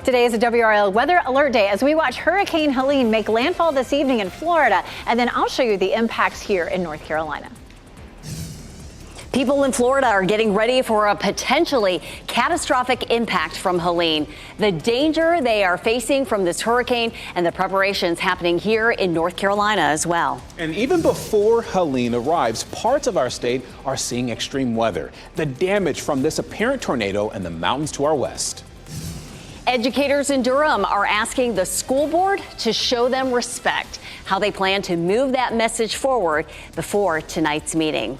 Today is a WRAL weather alert day as we watch Hurricane Helene make landfall this evening in Florida. And then I'll show you the impacts here in North Carolina. People in Florida are getting ready for a potentially catastrophic impact from Helene. The danger they are facing from this hurricane and the preparations happening here in North Carolina as well. And even before Helene arrives, parts of our state are seeing extreme weather. The damage from this apparent tornado in the mountains to our west. Educators in Durham are asking the school board to show them respect, how they plan to move that message forward before tonight's meeting.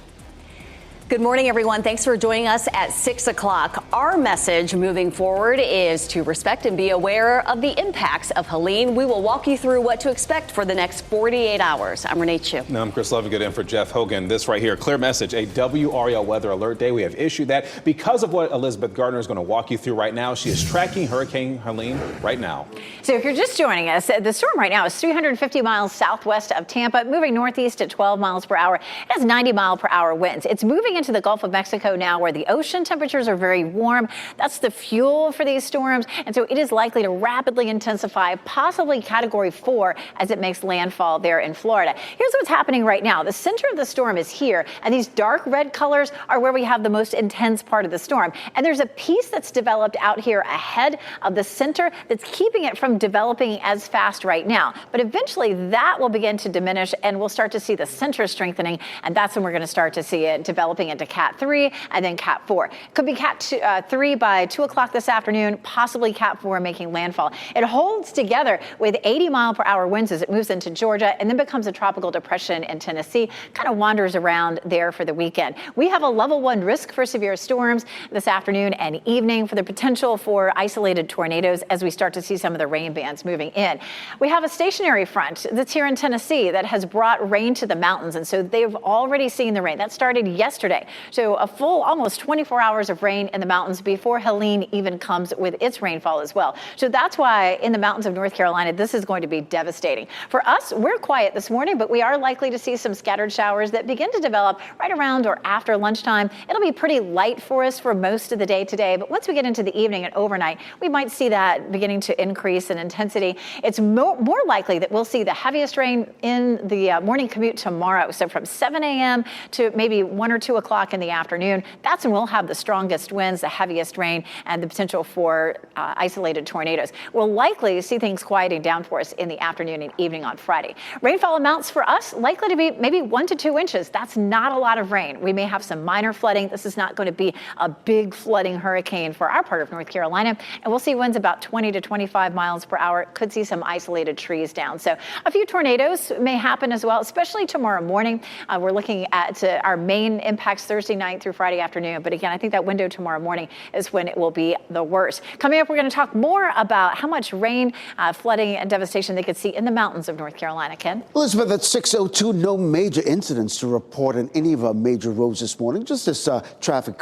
Good morning, everyone. Thanks for joining us at 6 o'clock. Our message moving forward is to respect and be aware of the impacts of Helene. We will walk you through what to expect for the next 48 hours. I'm Renee Chu. Now, I'm Chris Lovigood in for Jeff Hogan. This right here, clear message, a WRAL weather alert day. We have issued that because of what Elizabeth Gardner is going to walk you through right now. She is tracking Hurricane Helene right now. So if you're just joining us, the storm right now is 350 miles southwest of Tampa, moving northeast at 12 miles per hour. It has 90-mile-per-hour winds. It's moving into the Gulf of Mexico now, where the ocean temperatures are very warm. That's the fuel for these storms, and so it is likely to rapidly intensify, possibly Category 4 as it makes landfall there in Florida. Here's what's happening right now. The center of the storm is here, and these dark red colors are where we have the most intense part of the storm. And there's a piece that's developed out here ahead of the center that's keeping it from developing as fast right now. But eventually that will begin to diminish, and we'll start to see the center strengthening, and that's when we're going to start to see it developing into Cat 3 and then Cat 4. Could be Cat 3 by 2 o'clock this afternoon, possibly Cat 4 making landfall. It holds together with 80-mile-per-hour winds as it moves into Georgia and then becomes a tropical depression in Tennessee, kind of wanders around there for the weekend. We have a level 1 risk for severe storms this afternoon and evening for the potential for isolated tornadoes as we start to see some of the rain bands moving in. We have a stationary front that's here in Tennessee that has brought rain to the mountains, and so they've already seen the rain. That started yesterday. So a full almost 24 hours of rain in the mountains before Helene even comes with its rainfall as well. So that's why in the mountains of North Carolina, this is going to be devastating. For us, we're quiet this morning, but we are likely to see some scattered showers that begin to develop right around or after lunchtime. It'll be pretty light for us for most of the day today, but once we get into the evening and overnight, we might see that beginning to increase in intensity. It's more likely that we'll see the heaviest rain in the morning commute tomorrow. So from 7 a.m. to maybe 1 or 2 o'clock in the afternoon, that's when we'll have the strongest winds, the heaviest rain, and the potential for isolated tornadoes. We'll likely see things quieting down for us in the afternoon and evening on Friday. Rainfall amounts for us likely to be maybe 1 to 2 inches. That's not a lot of rain. We may have some minor flooding. This is not going to be a big flooding hurricane for our part of North Carolina. And we'll see winds about 20 to 25 miles per hour. Could see some isolated trees down. So a few tornadoes may happen as well, especially tomorrow morning. We're looking at our main impacts Thursday night through Friday afternoon. But again, I think that window tomorrow morning is when it will be the worst. Coming up, we're going to talk more about how much rain, flooding, and devastation they could see in the mountains of North Carolina. Ken? Elizabeth, at 6:02, no major incidents to report on any of our major roads this morning. Just this traffic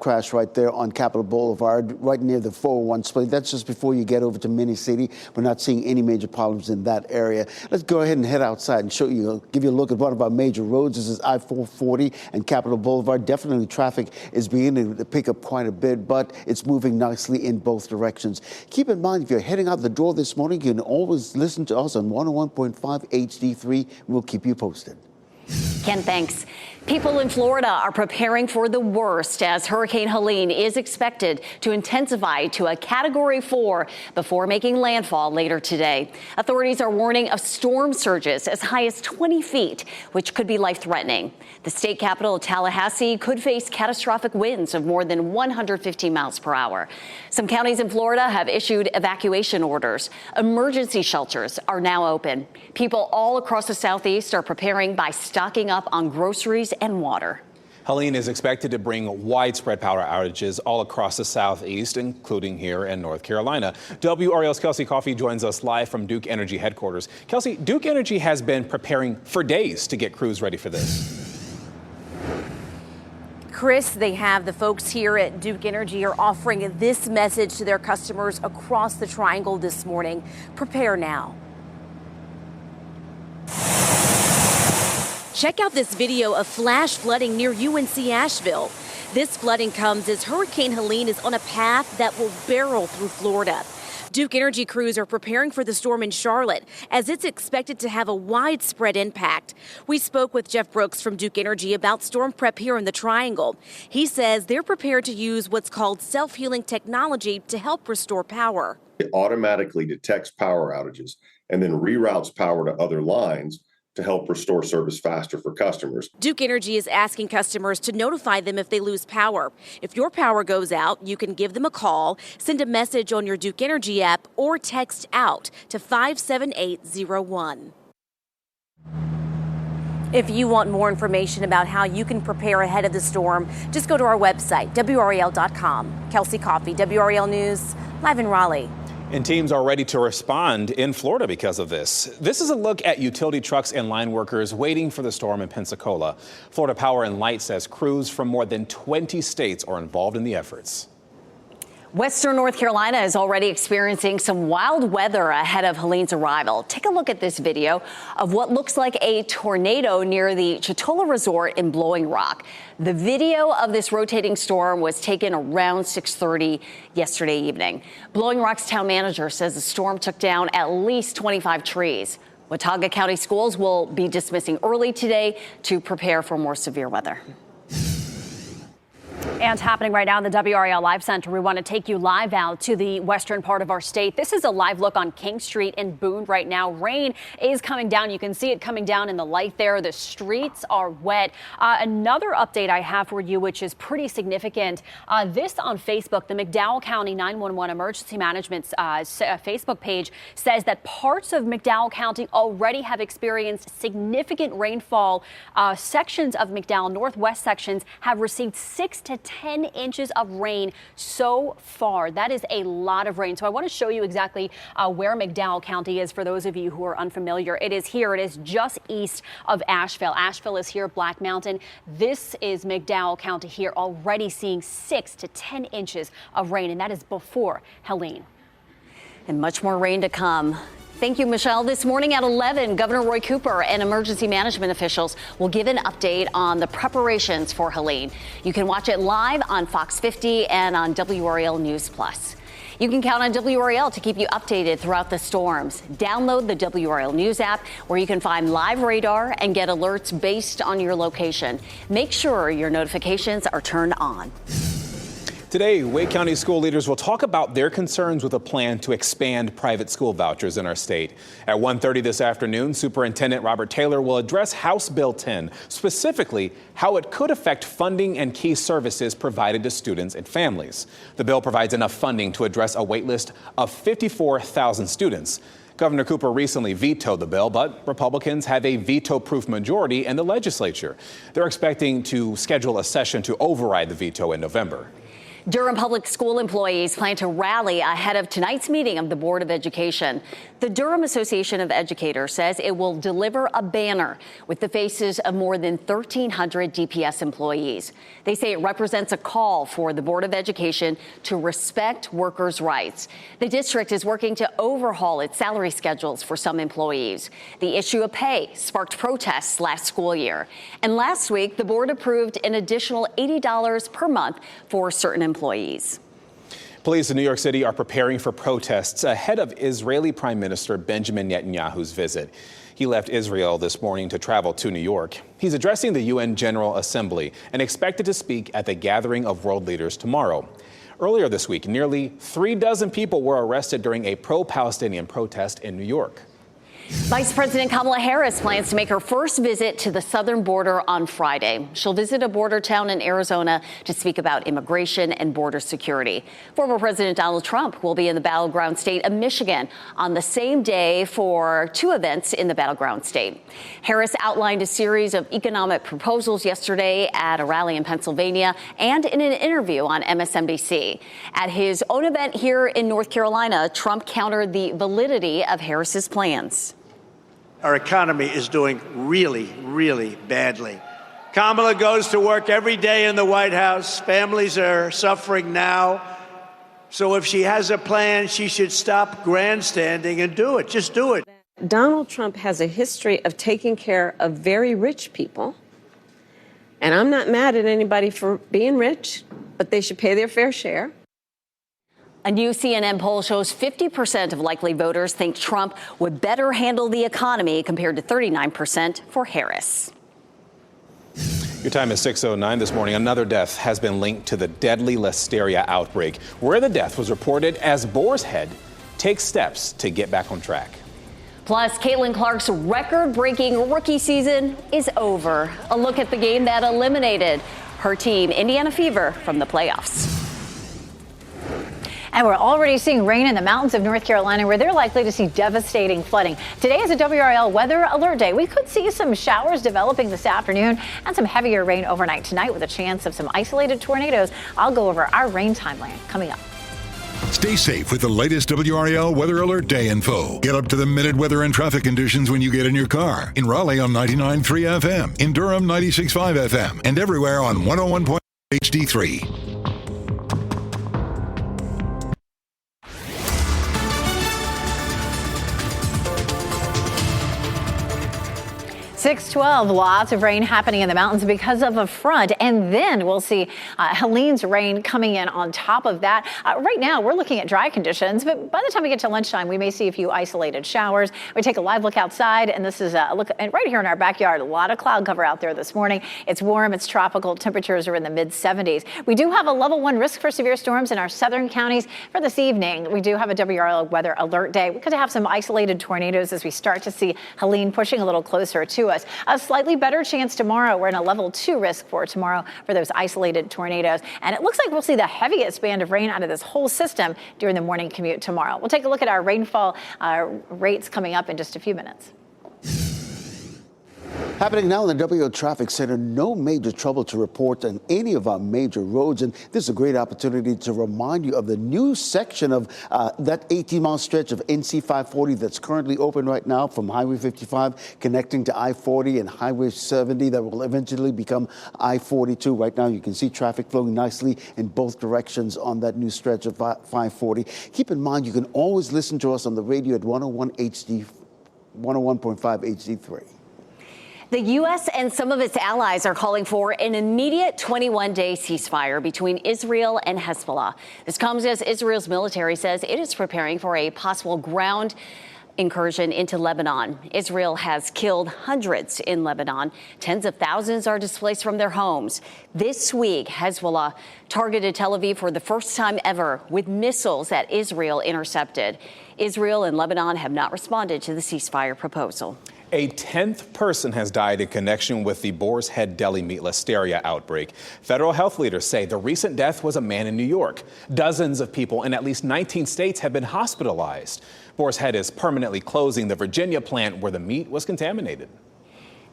crash right there on Capitol Boulevard, right near the 401 split. That's just before you get over to Mini City. We're not seeing any major problems in that area. Let's go ahead and head outside and give you a look at one of our major roads. This is I-440 and Capitol Boulevard. Definitely traffic is beginning to pick up quite a bit, but it's moving nicely in both directions. Keep in mind, if you're heading out the door this morning, you can always listen to us on 101.5 HD3. We'll keep you posted. Ken, thanks. People in Florida are preparing for the worst as Hurricane Helene is expected to intensify to a Category 4 before making landfall later today. Authorities are warning of storm surges as high as 20 feet, which could be life-threatening. The state capital of Tallahassee could face catastrophic winds of more than 150 miles per hour. Some counties in Florida have issued evacuation orders. Emergency shelters are now open. People all across the southeast are preparing by stocking up on groceries and water. Helene is expected to bring widespread power outages all across the southeast, including here in North Carolina. WRAL's Kelsey Coffey joins us live from Duke Energy headquarters. Kelsey, Duke Energy has been preparing for days to get crews ready for this. Chris, they have. The folks here at Duke Energy are offering this message to their customers across the Triangle this morning. Prepare now. Check out this video of flash flooding near UNC Asheville. This flooding comes as Hurricane Helene is on a path that will barrel through Florida. Duke Energy crews are preparing for the storm in Charlotte as it's expected to have a widespread impact. We spoke with Jeff Brooks from Duke Energy about storm prep here in the Triangle. He says they're prepared to use what's called self-healing technology to help restore power. It automatically detects power outages and then reroutes power to other lines to help restore service faster for customers. Duke Energy is asking customers to notify them if they lose power. If your power goes out, you can give them a call, send a message on your Duke Energy app, or text OUT to 57801. If you want more information about how you can prepare ahead of the storm, just go to our website, WRAL.com. Kelsey Coffey, WRAL News, live in Raleigh. And teams are ready to respond in Florida because of this. This is a look at utility trucks and line workers waiting for the storm in Pensacola. Florida Power and Light says crews from more than 20 states are involved in the efforts. Western North Carolina is already experiencing some wild weather ahead of Helene's arrival. Take a look at this video of what looks like a tornado near the Chitola Resort in Blowing Rock. The video of this rotating storm was taken around 6:30 yesterday evening. Blowing Rock's town manager says the storm took down at least 25 trees. Watauga County schools will be dismissing early today to prepare for more severe weather. And happening right now in the WRAL Live Center, we want to take you live out to the western part of our state. This is a live look on King Street in Boone right now. Rain is coming down. You can see it coming down in the light there. The streets are wet. Another update I have for you, which is pretty significant. This on Facebook, the McDowell County 911 Emergency Management's Facebook page says that parts of McDowell County already have experienced significant rainfall. Sections of McDowell, northwest sections, have received 6 to 10 inches of rain so far. That is a lot of rain. So I want to show you exactly where McDowell County is for those of you who are unfamiliar. It is here. It is just east of Asheville. Asheville is here, Black Mountain. This is McDowell County here, already seeing 6 to 10 inches of rain, and that is before Helene. And much more rain to come. Thank you, Michelle. This morning at 11, Governor Roy Cooper and emergency management officials will give an update on the preparations for Helene. You can watch it live on Fox 50 and on WRAL News Plus. You can count on WRAL to keep you updated throughout the storms. Download the WRAL News app where you can find live radar and get alerts based on your location. Make sure your notifications are turned on. Today, Wake County school leaders will talk about their concerns with a plan to expand private school vouchers in our state. At 1:30 this afternoon, Superintendent Robert Taylor will address House Bill 10, specifically how it could affect funding and key services provided to students and families. The bill provides enough funding to address a wait list of 54,000 students. Governor Cooper recently vetoed the bill, but Republicans have a veto-proof majority in the legislature. They're expecting to schedule a session to override the veto in November. Durham Public School employees plan to rally ahead of tonight's meeting of the Board of Education. The Durham Association of Educators says it will deliver a banner with the faces of more than 1,300 DPS employees. They say it represents a call for the Board of Education to respect workers' rights. The district is working to overhaul its salary schedules for some employees. The issue of pay sparked protests last school year. And last week, the board approved an additional $80 per month for certain employees. Police in New York City are preparing for protests ahead of Israeli Prime Minister Benjamin Netanyahu's visit. He left Israel this morning to travel to New York. He's addressing the UN General Assembly and expected to speak at the gathering of world leaders tomorrow. Earlier this week, nearly 36 people were arrested during a pro-Palestinian protest in New York. Vice President Kamala Harris plans to make her first visit to the southern border on Friday. She'll visit a border town in Arizona to speak about immigration and border security. Former President Donald Trump will be in the battleground state of Michigan on the same day for 2 events in the battleground state. Harris outlined a series of economic proposals yesterday at a rally in Pennsylvania and in an interview on MSNBC. At his own event here in North Carolina, Trump countered the validity of Harris's plans. Our economy is doing really, really badly. Kamala goes to work every day in the White House. Families are suffering now. So if she has a plan, she should stop grandstanding and do it. Just do it. Donald Trump has a history of taking care of very rich people. And I'm not mad at anybody for being rich, but they should pay their fair share. A new CNN poll shows 50% of likely voters think Trump would better handle the economy compared to 39% for Harris. Your time is 6:09 this morning. Another death has been linked to the deadly listeria outbreak, where the death was reported as Boar's Head takes steps to get back on track. Plus, Caitlin Clark's record-breaking rookie season is over. A look at the game that eliminated her team, Indiana Fever, from the playoffs. And we're already seeing rain in the mountains of North Carolina, where they're likely to see devastating flooding. Today is a WRAL weather alert day. We could see some showers developing this afternoon and some heavier rain overnight tonight with a chance of some isolated tornadoes. I'll go over our rain timeline coming up. Stay safe with the latest WRAL Weather Alert Day info. Get up-to-the-minute weather and traffic conditions when you get in your car. In Raleigh on 99.3 FM, in Durham 96.5 FM, and everywhere on 101.1 HD3. 6:12, lots of rain happening in the mountains because of a front, and then we'll see Helene's rain coming in on top of that. Right now, we're looking at dry conditions, but by the time we get to lunchtime, we may see a few isolated showers. We take a live look outside, and this is a look right here in our backyard. A lot of cloud cover out there this morning. It's warm, it's tropical. Temperatures are in the mid-70s. We do have a level 1 risk for severe storms in our southern counties for this evening. We do have a WRAL weather alert day. We could have some isolated tornadoes as we start to see Helene pushing a little closer to us. A slightly better chance tomorrow. We're in a level 2 risk for tomorrow for those isolated tornadoes. And it looks like we'll see the heaviest band of rain out of this whole system during the morning commute tomorrow. We'll take a look at our rainfall rates coming up in just a few minutes. Happening now in the WO Traffic Center, no major trouble to report on any of our major roads. And this is a great opportunity to remind you of the new section of that 18-mile stretch of NC 540 that's currently open right now from Highway 55 connecting to I-40 and Highway 70 that will eventually become I-42. Right now, you can see traffic flowing nicely in both directions on that new stretch of 540. Keep in mind, you can always listen to us on the radio at 101.5 HD3. The U.S. and some of its allies are calling for an immediate 21-day ceasefire between Israel and Hezbollah. This comes as Israel's military says it is preparing for a possible ground incursion into Lebanon. Israel has killed hundreds in Lebanon. Tens of thousands are displaced from their homes. This week, Hezbollah targeted Tel Aviv for the first time ever with missiles that Israel intercepted. Israel and Lebanon have not responded to the ceasefire proposal. A 10th person has died in connection with the Boar's Head deli meat listeria outbreak. Federal health leaders say the recent death was a man in New York. Dozens of people in at least 19 states have been hospitalized. Boar's Head is permanently closing the Virginia plant where the meat was contaminated.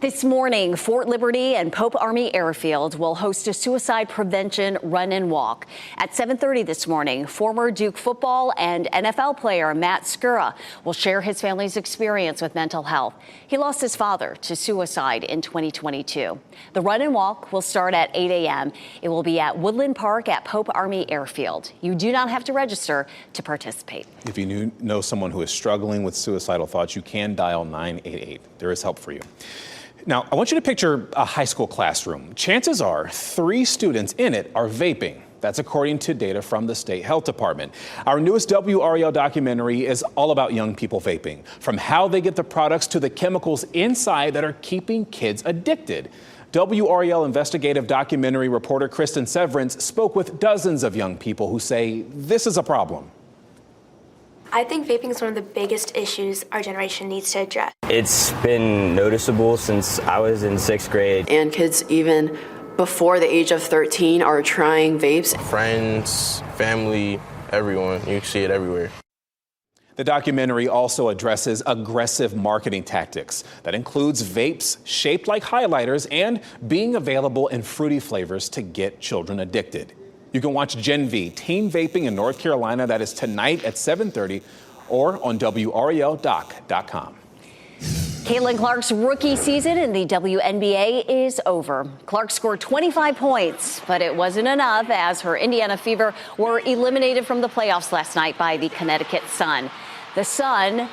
This morning, Fort Liberty and Pope Army Airfield will host a suicide prevention run and walk. At 7:30 this morning, former Duke football and NFL player Matt Skura will share his family's experience with mental health. He lost his father to suicide in 2022. The run and walk will start at 8 a.m. It will be at Woodland Park at Pope Army Airfield. You do not have to register to participate. If you know someone who is struggling with suicidal thoughts, you can dial 988. There is help for you. Now, I want you to picture a high school classroom. Chances are 3 students in it are vaping. That's according to data from the state health department. Our newest WRAL documentary is all about young people vaping, from how they get the products to the chemicals inside that are keeping kids addicted. WRAL investigative documentary reporter Kristen Severance spoke with dozens of young people who say this is a problem. I think vaping is one of the biggest issues our generation needs to address. It's been noticeable since I was in 6th grade. And kids even before the age of 13 are trying vapes. Friends, family, everyone. You see it everywhere. The documentary also addresses aggressive marketing tactics. That includes vapes shaped like highlighters and being available in fruity flavors to get children addicted. You can watch Gen V, Teen Vaping in North Carolina. That is tonight at 7:30 or on WRALdoc.com. Caitlin Clark's rookie season in the WNBA is over. Clark scored 25 points, but it wasn't enough as her Indiana Fever were eliminated from the playoffs last night by the Connecticut Sun. The Sun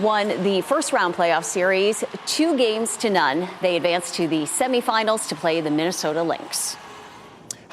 won the first-round playoff series 2-0. They advanced to the semifinals to play the Minnesota Lynx.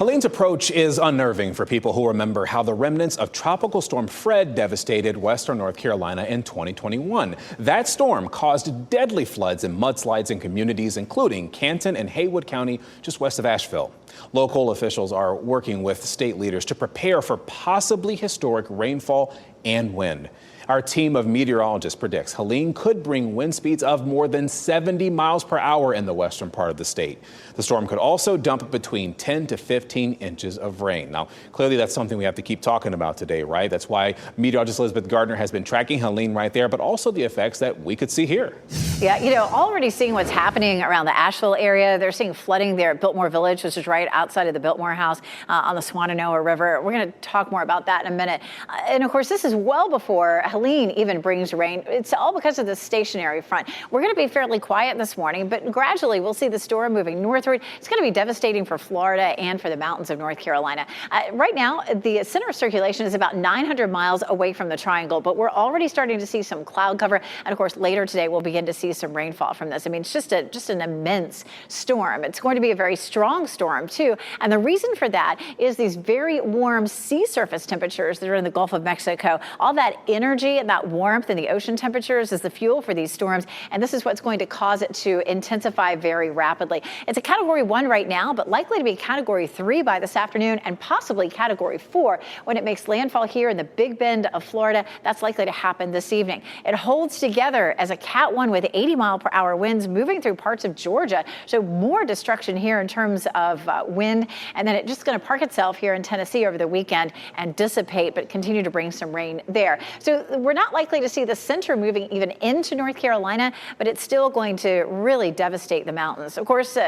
Helene's approach is unnerving for people who remember how the remnants of Tropical Storm Fred devastated western North Carolina in 2021. That storm caused deadly floods and mudslides in communities including Canton and Haywood County, just west of Asheville. Local officials are working with state leaders to prepare for possibly historic rainfall and wind. Our team of meteorologists predicts Helene could bring wind speeds of more than 70 miles per hour in the western part of the state. The storm could also dump between 10 to 15 inches of rain. Now, clearly that's something we have to keep talking about today, right? That's why meteorologist Elizabeth Gardner has been tracking Helene right there, but also the effects that we could see here. Yeah, already seeing what's happening around the Asheville area. They're seeing flooding there at Biltmore Village, which is right outside of the Biltmore House on the Swananoa River. We're going to talk more about that in a minute. And of course, this is well before Helene even brings rain. It's all because of the stationary front. We're going to be fairly quiet this morning, but gradually we'll see the storm moving northward. It's going to be devastating for Florida and for the mountains of North Carolina. Right now, the center of circulation is about 900 miles away from the triangle, but we're already starting to see some cloud cover. And of course, later today, we'll begin to see some rainfall from this. I mean, it's just an immense storm. It's going to be a very strong storm, too. And the reason for that is these very warm sea surface temperatures that are in the Gulf of Mexico. All that energy and that warmth in the ocean temperatures is the fuel for these storms. And this is what's going to cause it to intensify very rapidly. It's a Category 1 right now, but likely to be Category 3 by this afternoon and possibly Category 4 when it makes landfall here in the Big Bend of Florida. That's likely to happen this evening. It holds together as a Cat 1 with 80-mile-per-hour winds moving through parts of Georgia. So more destruction here in terms of wind. And then it's just going to park itself here in Tennessee over the weekend and dissipate, but continue to bring some rain there. So we're not likely to see the center moving even into North Carolina, but it's still going to really devastate the mountains. Of course,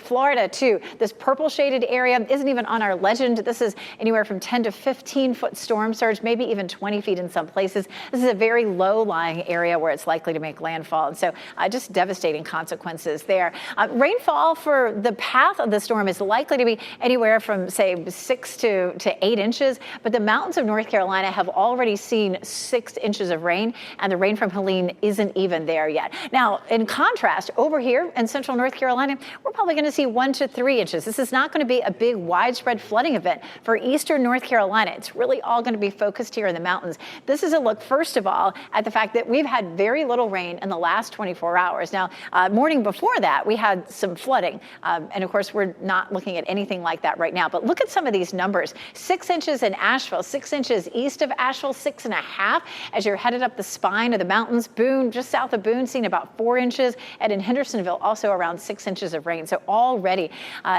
Florida, too. This purple shaded area isn't even on our legend. This is anywhere from 10 to 15 foot storm surge, maybe even 20 feet in some places. This is a very low lying area where it's likely to make landfall. And so just devastating consequences there. Rainfall for the path of the storm is likely to be anywhere from, say, 6 to 8 inches. But the mountains of North Carolina have already seen 6 inches of rain, and the rain from Helene isn't even there yet. Now, in contrast, over here in central North Carolina, we're probably going to see 1 to 3 inches. This is not going to be a big widespread flooding event for eastern North Carolina. It's really all going to be focused here in the mountains. This is a look, first of all, at the fact that we've had very little rain in the last 24 hours. Now, morning before that, we had some flooding. And of course, we're not looking at anything like that right now. But look at some of these numbers. 6 inches in Asheville, 6 inches east of Asheville, 6.5 as you're headed up the spine of the mountains. Boone, just south of Boone, seeing about 4 inches. And in Hendersonville, also around 6 inches of rain. So already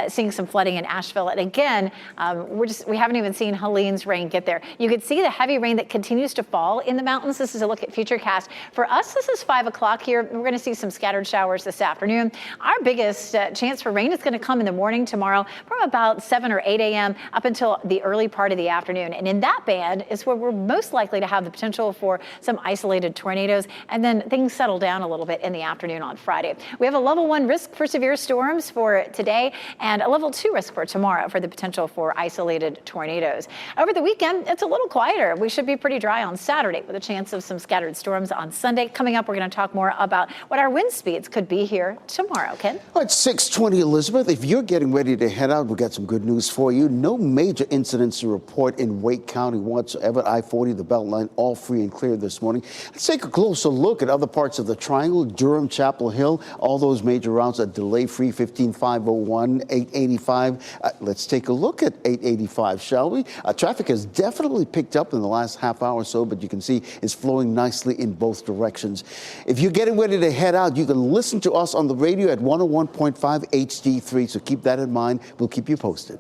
seeing some flooding in Asheville. And again, we haven't even seen Helene's rain get there. You could see the heavy rain that continues to fall in the mountains. This is a look at Futurecast. For us, this is 5 o'clock here. We're going to see some scattered showers this afternoon. Our biggest chance for rain is going to come in the morning tomorrow from about 7 or 8 a.m. up until the early part of the afternoon. And in that band is where we're most likely to have the potential for some isolated tornadoes. And then things settle down a little bit in the afternoon on Friday. We have a level 1 risk for severe storms for today and a level 2 risk for tomorrow for the potential for isolated tornadoes. Over the weekend, it's a little quieter. We should be pretty dry on Saturday with a chance of some scattered storms on Sunday. Coming up, we're going to talk more about what our wind speeds could be here tomorrow. Ken? All right, 6:20, Elizabeth. If you're getting ready to head out, we've got some good news for you. No major incidents to report in Wake County whatsoever. I-40, the Beltline, all free and clear this morning. Let's take a closer look at other parts of the triangle. Durham, Chapel Hill, all those major routes are delay-free. 15501, 885. Let's take a look at 885, shall we? Traffic has definitely picked up in the last half hour or so, but you can see it's flowing nicely in both directions. If you're getting ready to head out, you can listen to us on the radio at 101.5 HD3, so keep that in mind. We'll keep you posted.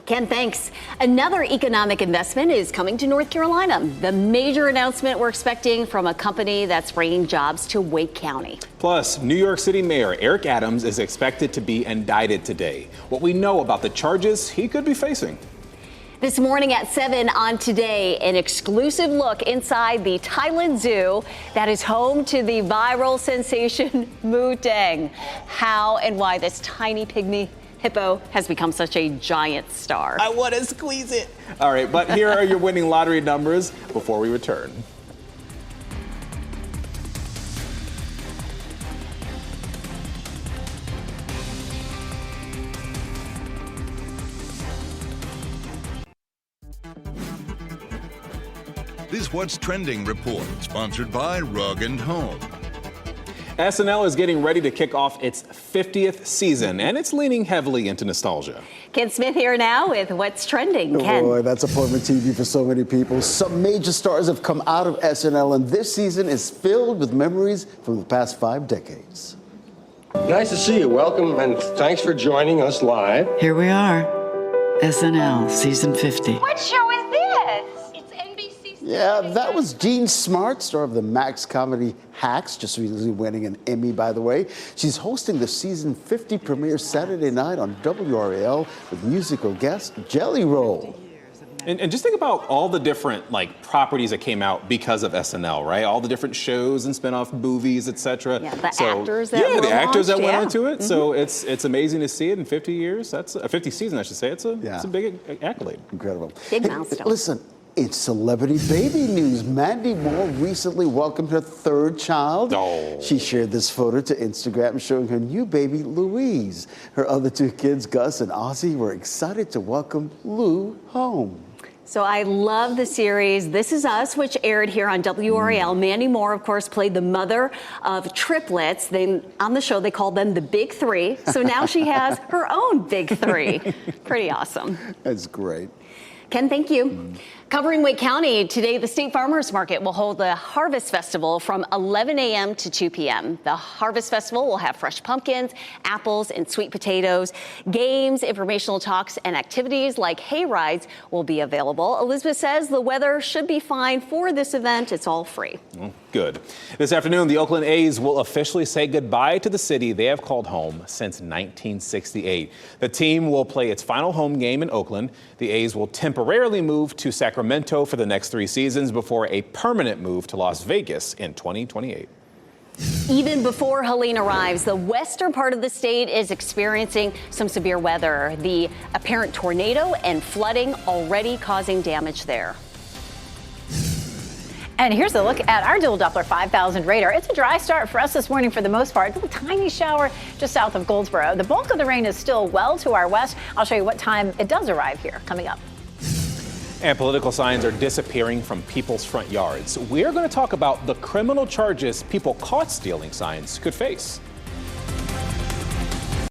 Ken, thanks. Another economic investment is coming to North Carolina. The major announcement we're expecting from a company that's bringing jobs to Wake County. Plus, New York City Mayor Eric Adams is expected to be indicted today. What we know about the charges he could be facing. This morning at 7 on Today, an exclusive look inside the Thailand Zoo that is home to the viral sensation Moo Tang. How and why this tiny pygmy hippo has become such a giant star. I want to squeeze it. All right, but here are your winning lottery numbers before we return. This What's Trending report, sponsored by Rug & Home. SNL is getting ready to kick off its 50th season, and it's leaning heavily into nostalgia. Ken Smith here now with What's Trending. Ken. Boy, that's appointment TV for so many people. Some major stars have come out of SNL, and this season is filled with memories from the past 5 decades. Nice to see you. Welcome, and thanks for joining us live. Here we are, SNL season 50. What show is this? It's NBC. Yeah, that was Jean Smart, star of the Max comedy Hacks, just recently winning an Emmy, by the way. She's hosting the season 50 premiere Saturday night on WRAL with musical guest Jelly Roll. And just think about all the different properties that came out because of SNL, right? All the different shows and spin-off movies, etc. Yeah, the actors that were the actors that launched, went into it. So it's amazing to see it in 50 years. That's a 50 season, I should say. It's a big accolade. Incredible. Big milestone. Listen, it's celebrity baby news. Mandy Moore recently welcomed her 3rd child. Oh. She shared this photo to Instagram showing her new baby, Louise. Her other 2 kids, Gus and Ozzy, were excited to welcome Lou home. So I love the series This Is Us, which aired here on WRAL. Mandy Moore, of course, played the mother of triplets. On the show, they called them the Big 3. So now she has her own Big 3. Pretty awesome. That's great. Ken, thank you. Covering Wake County, today the State Farmers Market will hold the Harvest Festival from 11 a.m. to 2 p.m. The Harvest Festival will have fresh pumpkins, apples, and sweet potatoes. Games, informational talks, and activities like hay rides will be available. Elizabeth says the weather should be fine for this event. It's all free. Good. This afternoon, the Oakland A's will officially say goodbye to the city they have called home since 1968. The team will play its final home game in Oakland. The A's will temporarily move to Sacramento for the next 3 seasons before a permanent move to Las Vegas in 2028. Even before Helene arrives, the western part of the state is experiencing some severe weather. The apparent tornado and flooding already causing damage there. And here's a look at our dual Doppler 5000 radar. It's a dry start for us this morning for the most part. A tiny shower just south of Goldsboro. The bulk of the rain is still well to our west. I'll show you what time it does arrive here coming up. And political signs are disappearing from people's front yards. We're going to talk about the criminal charges people caught stealing signs could face.